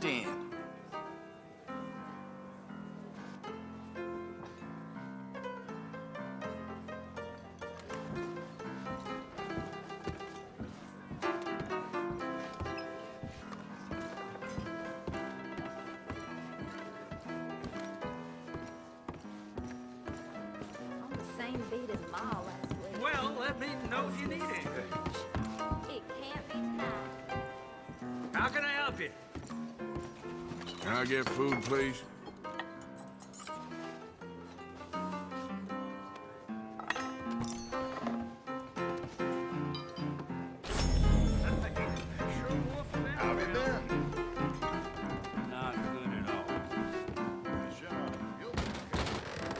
understand. Same beat as Ma last week. Well, let me know if you need anything. It can't be denied. How can I help you? Can I get food, please? How have you been? Not good at all.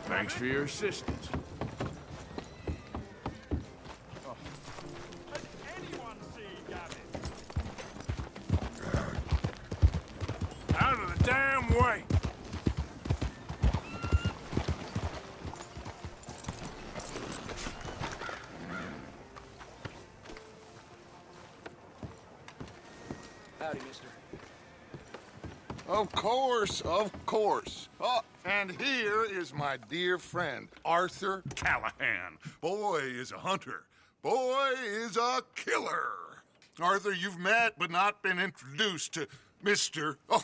Thanks for your assistance. Out of the damn way! Howdy, mister. Of course, of course. Oh, and here is my dear friend, Arthur Callahan. Boy is a hunter. Boy is a killer. Arthur, you've met but not been introduced to Mr. Oh,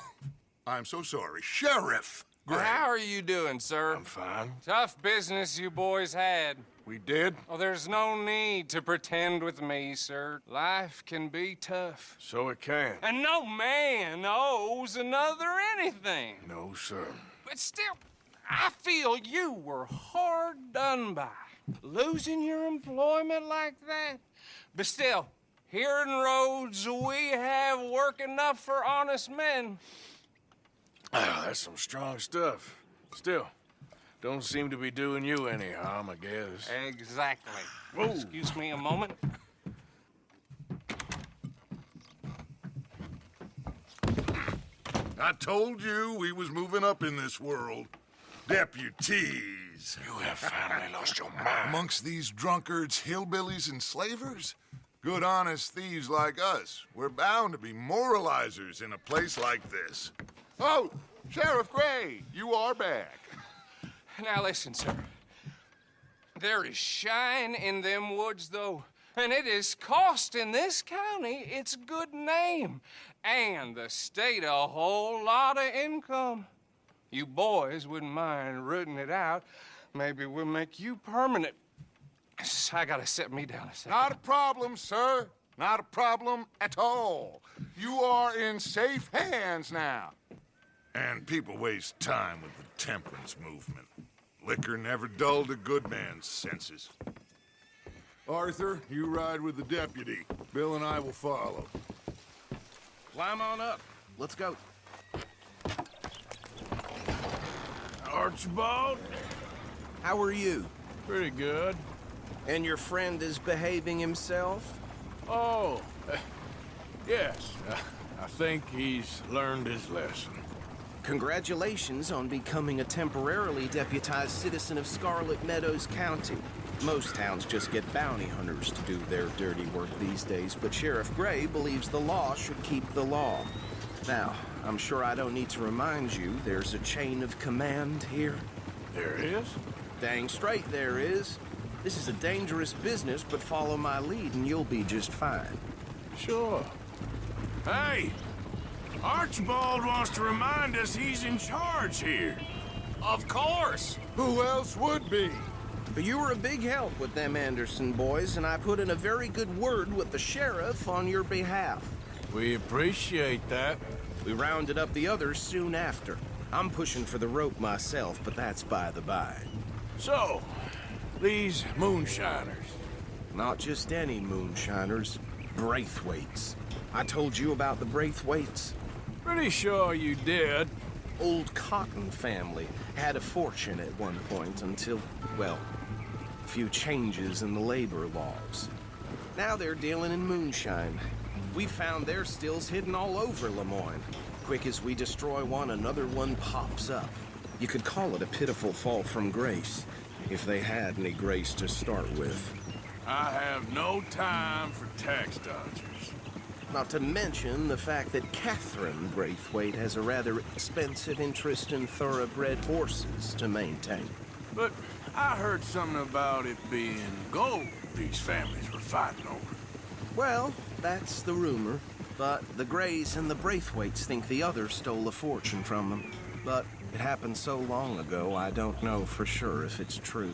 I'm so sorry, Sheriff Gray. How are you doing, sir? I'm fine. Tough business you boys had. We did? Oh, there's no need to pretend with me, sir. Life can be tough. So it can. And no man owes another anything. No, sir. But still, I feel you were hard done by. Losing your employment like that. But still, here in Rhodes, we have work enough for honest men. Ah, that's some strong stuff. Still, don't seem to be doing you any harm, I guess. Exactly. Whoa. Excuse me a moment. I told you we was moving up in this world. Deputies. You have finally lost your mind. Amongst these drunkards, hillbillies, and slavers? Good, honest thieves like us. We're bound to be moralizers in a place like this. Oh, Sheriff Gray, you are back. Now listen, sir. There is shine in them woods, though, and it is costing this county its good name and the state a whole lot of income. You boys wouldn't mind rooting it out. Maybe we'll make you permanent. I gotta set me down a second. Not a problem, sir. Not a problem at all. You are in safe hands now. And people waste time with the temperance movement. Liquor never dulled a good man's senses. Arthur, you ride with the deputy. Bill and I will follow. Climb on up. Let's go. Archibald? How are you? Pretty good. And your friend is behaving himself? Oh, yes. I think he's learned his lesson. Congratulations on becoming a temporarily deputized citizen of Scarlet Meadows County. Most towns just get bounty hunters to do their dirty work these days, but Sheriff Gray believes the law should keep the law. Now, I'm sure I don't need to remind you there's a chain of command here. There is? Dang straight there is. This is a dangerous business, but follow my lead and you'll be just fine. Sure. Hey! Archibald wants to remind us he's in charge here. Of course. Who else would be? But you were a big help with them Anderson boys, and I put in a very good word with the sheriff on your behalf. We appreciate that. We rounded up the others soon after. I'm pushing for the rope myself, but that's by the by. So, these moonshiners. Not just any moonshiners, Braithwaites. I told you about the Braithwaites. Pretty sure you did. Old Cotton family had a fortune at one point until, well, a few changes in the labor laws. Now they're dealing in moonshine. We found their stills hidden all over Lemoyne. Quick as we destroy one, another one pops up. You could call it a pitiful fall from grace, if they had any grace to start with. I have no time for tax dodgers. Not to mention the fact that Catherine Braithwaite has a rather expensive interest in thoroughbred horses to maintain. But I heard something about it being gold these families were fighting over. Well, that's the rumor. But the Grays and the Braithwaites think the others stole a fortune from them. But it happened so long ago, I don't know for sure if it's true.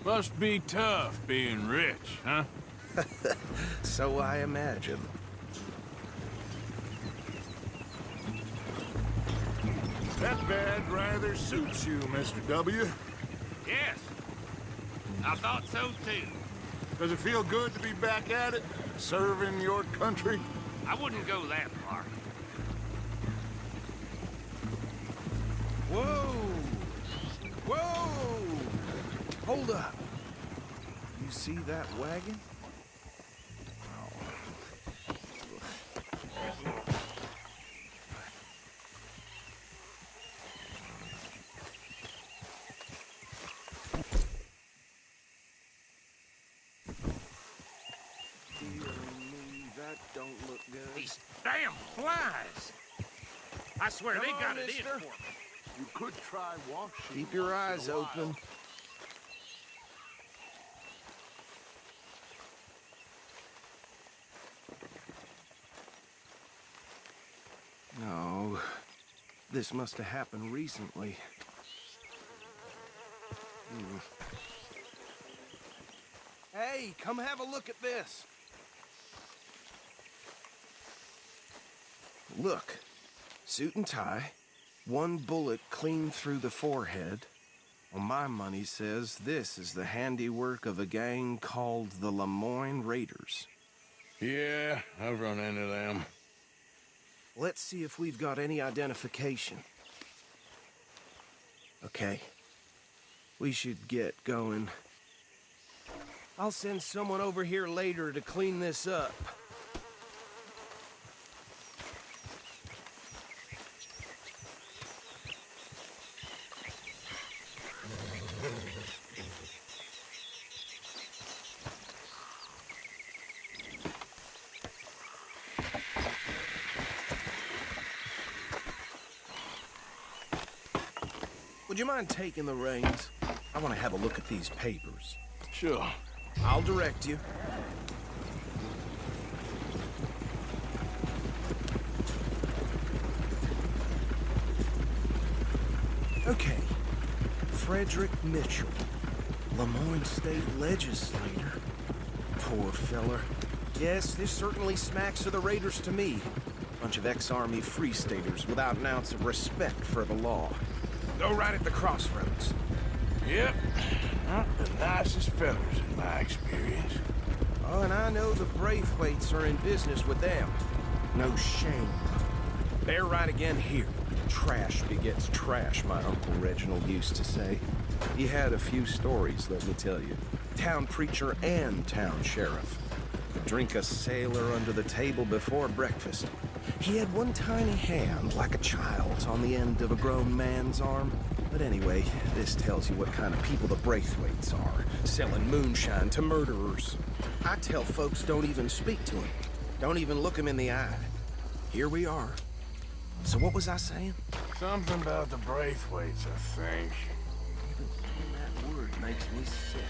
Must be tough being rich, huh? So I imagine. That bed rather suits you, Mr. W. Yes. I thought so too. Does it feel good to be back at it, serving your country? I wouldn't go that far. Whoa! Whoa! Hold up. You see that wagon? That don't look good. These damn flies. I swear Come they on, got it in mister. for me. You could try washing. Keep your eyes open. No, this must have happened recently. Hey, come have a look at this. Look, suit and tie, one bullet clean through the forehead. Well, my money says this is the handiwork of a gang called the Lemoyne Raiders. Yeah, I've run into them. Let's see if we've got any identification. Okay. We should get going. I'll send someone over here later to clean this up. Would you mind taking the reins? I want to have a look at these papers. Sure. I'll direct you. Okay. Frederick Mitchell, Lemoyne State Legislator. Poor feller. Yes, this certainly smacks of the Raiders to me. Bunch of ex-Army Free Staters without an ounce of respect for the law. Go right at the crossroads. Yep. Not the nicest fellas in my experience. Oh, and I know the Braithwaites are in business with them. No shame. They're right again here. Trash begets trash, my Uncle Reginald used to say. He had a few stories, let me tell you. Town preacher and town sheriff. Could drink a sailor under the table before breakfast. He had one tiny hand, like a child's, on the end of a grown man's arm. But anyway, this tells you what kind of people the Braithwaites are, selling moonshine to murderers. I tell folks don't even speak to him. Don't even look him in the eye. Here we are. So what was I saying? Something about the Braithwaites, I think. Even saying that word makes me sick.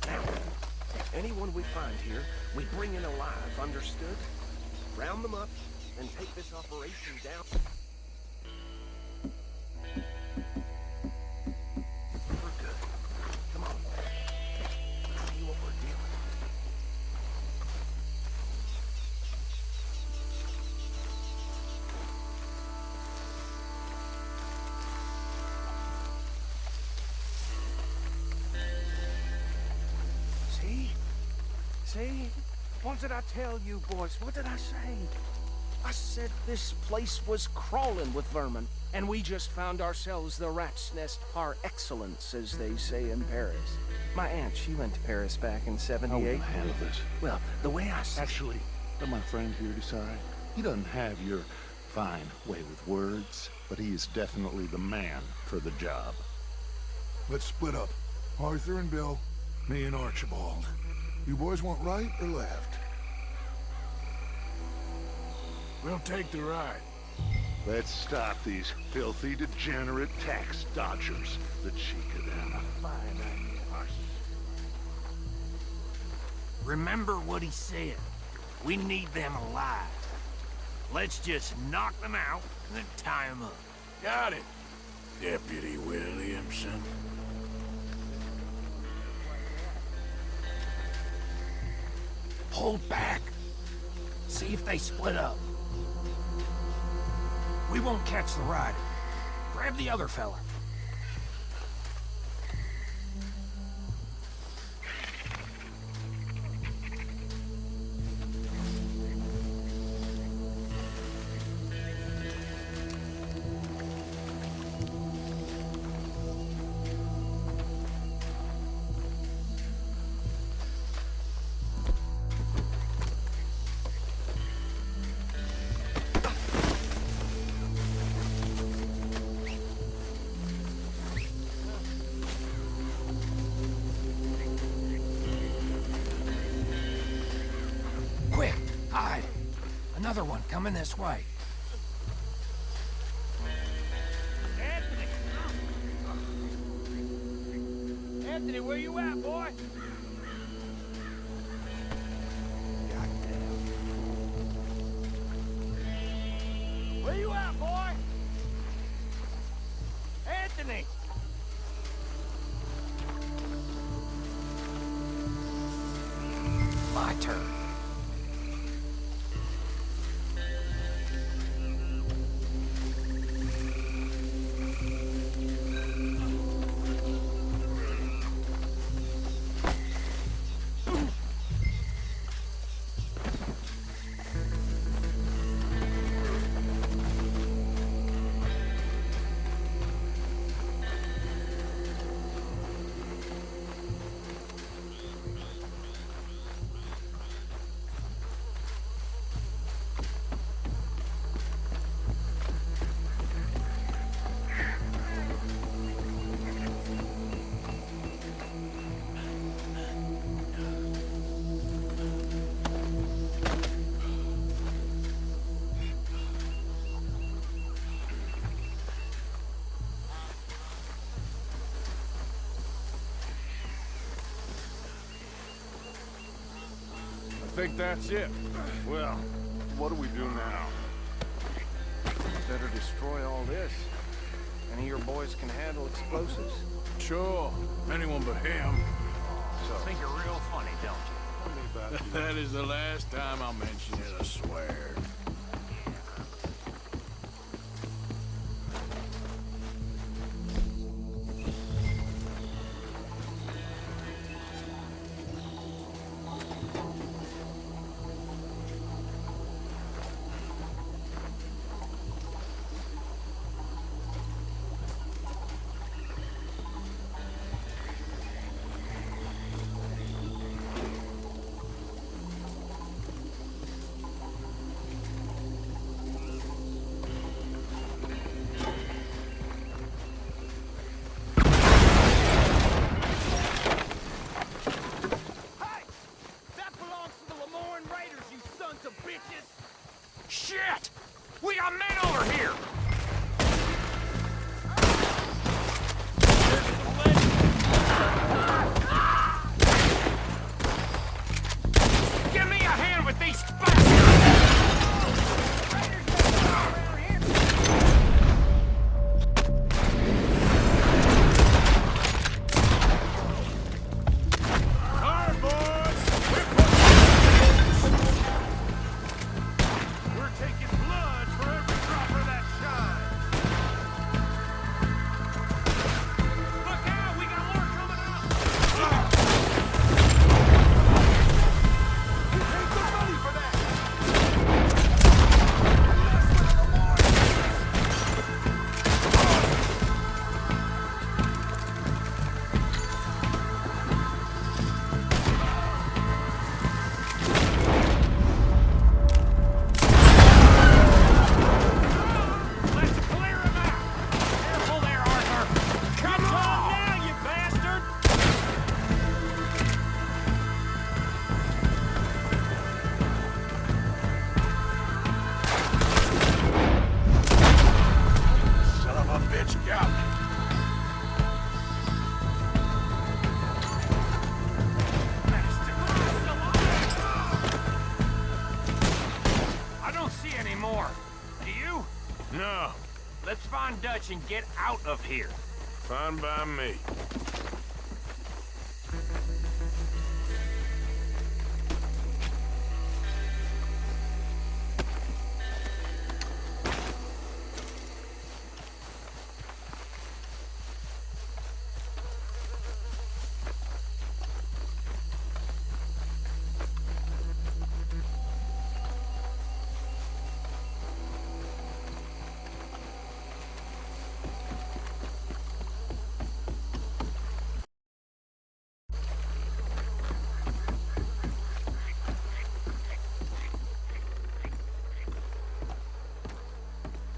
Now, anyone we find here, we bring in alive, understood? Round them up, and take this operation down. We're good. Come on. See what we're dealing with. See? What did I tell you, boys? What did I say? I said this place was crawling with vermin, and we just found ourselves the rat's nest par excellence, as they say in Paris. My aunt, she went to Paris back in How '78. will I handle this? Well, the way I see Actually, let my friend here decide. He doesn't have your fine way with words, but he is definitely the man for the job. Let's split up. Arthur and Bill, me and Archibald. You boys want right or left? We'll take the ride. Let's stop these filthy, degenerate tax dodgers. The cheek of them. Remember what he said. We need them alive. Let's just knock them out and then tie them up. Got it, Deputy Williamson. Hold back. See if they split up. We won't catch the rider. Grab the other fella. Quick, hide. Another one coming this way. Anthony! Anthony, where you at, boy? Where you at, boy? Anthony! My turn. I think that's it. Well, what do we do now? Better destroy all this. Any of your boys can handle explosives. Sure, anyone but him. Think you're real funny, don't you? That is the last time I'll mention it, I swear. Dutch and get out of here. Fine by me.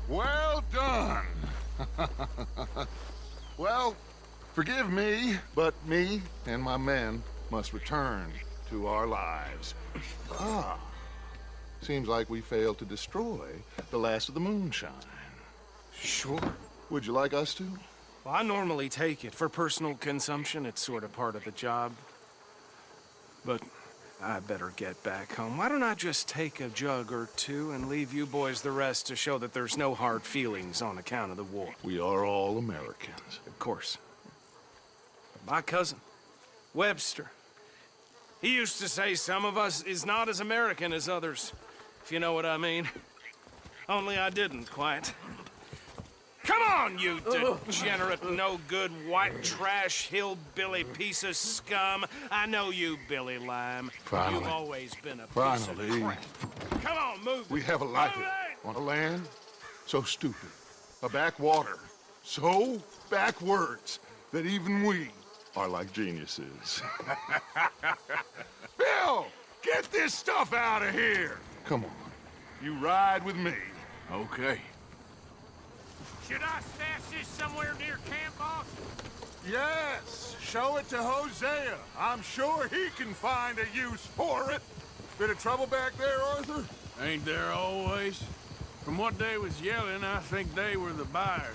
Well done. Well, forgive me, but me and my men must return to our lives. Ah, seems like we failed to destroy the last of the moonshine. Sure. Would you like us to? Well, I normally take it for personal consumption. It's sort of part of the job. But I better get back home. Why don't I just take a jug or two and leave you boys the rest to show that there's no hard feelings on account of the war? We are all Americans. Of course. But my cousin, Webster, he used to say some of us is not as American as others, if you know what I mean. Only I didn't quite. Come on, you degenerate, no-good, white trash, hillbilly piece of scum. I know you, Billy Lime. Finally. You've always been a piece Finally. of crap. Come on, move. We have a life on a land so stupid, a backwater so backwards that even we are like geniuses. Bill, get this stuff out of here. Come on, you ride with me. Okay. Should I stash this somewhere near camp, boss? Yes, show it to Hosea. I'm sure he can find a use for it. Bit of trouble back there, Arthur? Ain't there always? From what they was yelling, I think they were the buyers.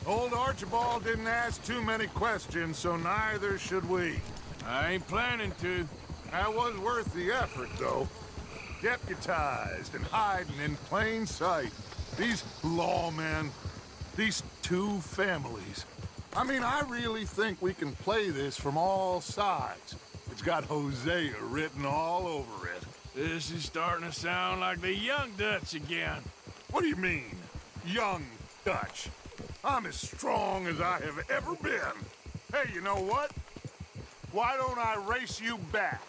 Old Archibald didn't ask too many questions, so neither should we. I ain't planning to. That was worth the effort, though. Deputized and hiding in plain sight. These lawmen, these two families. I mean, I really think we can play this from all sides. It's got Hosea written all over it. This is starting to sound like the young Dutch again. What do you mean, young Dutch? I'm as strong as I have ever been. Hey, you know what? Why don't I race you back?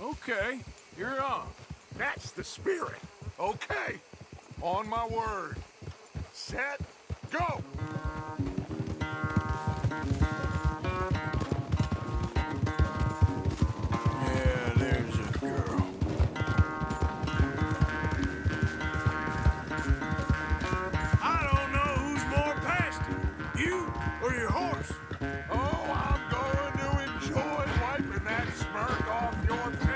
Okay, you're on. That's the spirit. Okay, on my word. Set, go! Yeah, there's a girl. I don't know who's more past it, you or your horse. Oh, I'm going to enjoy wiping that smirk off your face.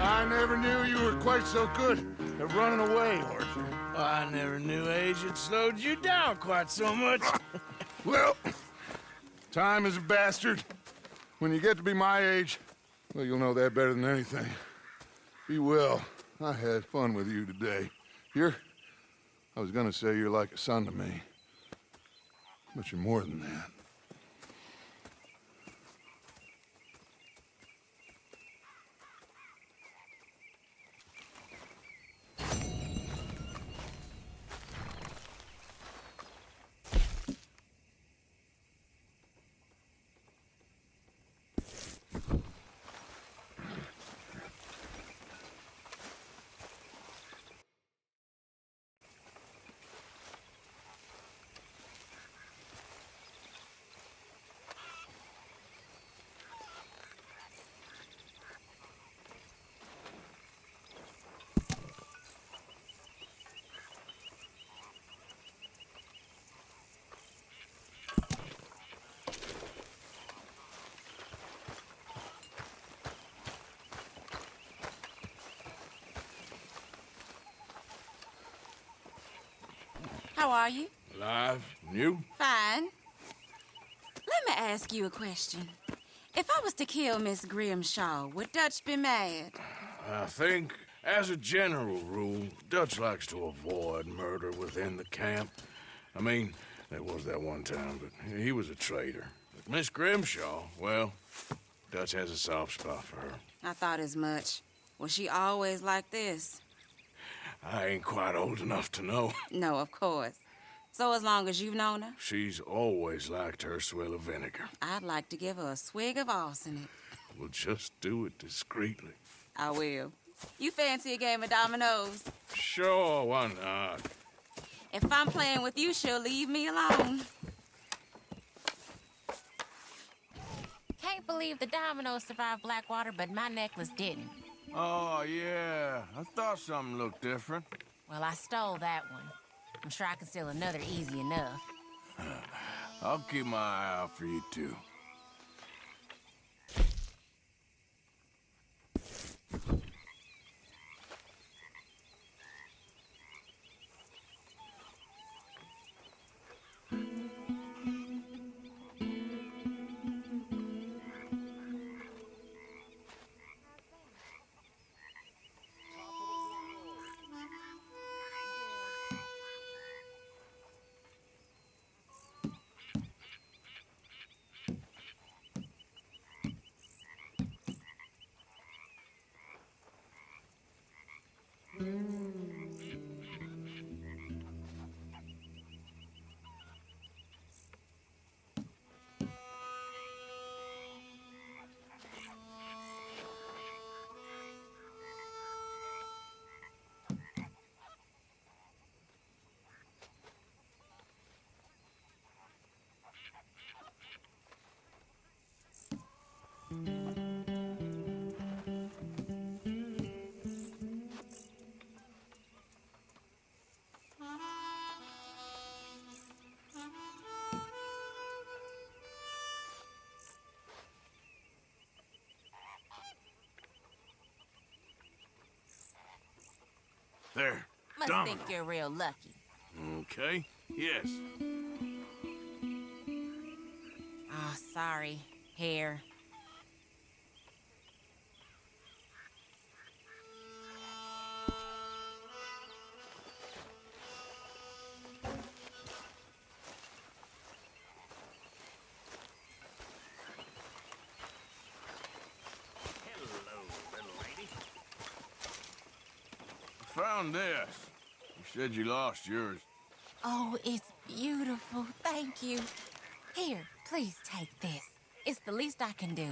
I never knew you were quite so good at running away, Arthur. I never knew age had slowed you down quite so much. Well, time is a bastard. When you get to be my age, well, you'll know that better than anything. Be well. I had fun with you today. I was gonna say you're like a son to me. But you're more than that. How are you? Alive? And you? Fine. Let me ask you a question. If I was to kill Miss Grimshaw, would Dutch be mad? I think, as a general rule, Dutch likes to avoid murder within the camp. I mean, there was that one time, but he was a traitor. But Miss Grimshaw, well, Dutch has a soft spot for her. I thought as much. Was she always like this? I ain't quite old enough to know. No, of course. So as long as you've known her? She's always liked her swill of vinegar. I'd like to give her a swig of arsenic. We'll just do it discreetly. I will. You fancy a game of dominoes? Sure, why not? If I'm playing with you, she'll leave me alone. Can't believe the dominoes survived Blackwater, but my necklace didn't. Oh, yeah. I thought something looked different. Well, I stole that one. I'm sure I can steal another easy enough. I'll keep my eye out for you, too. There. Must Domino. think you're real lucky. Okay. Yes. Oh, sorry. Here. Found this. You said you lost yours. Oh, it's beautiful. Thank you. Here, please take this. It's the least I can do.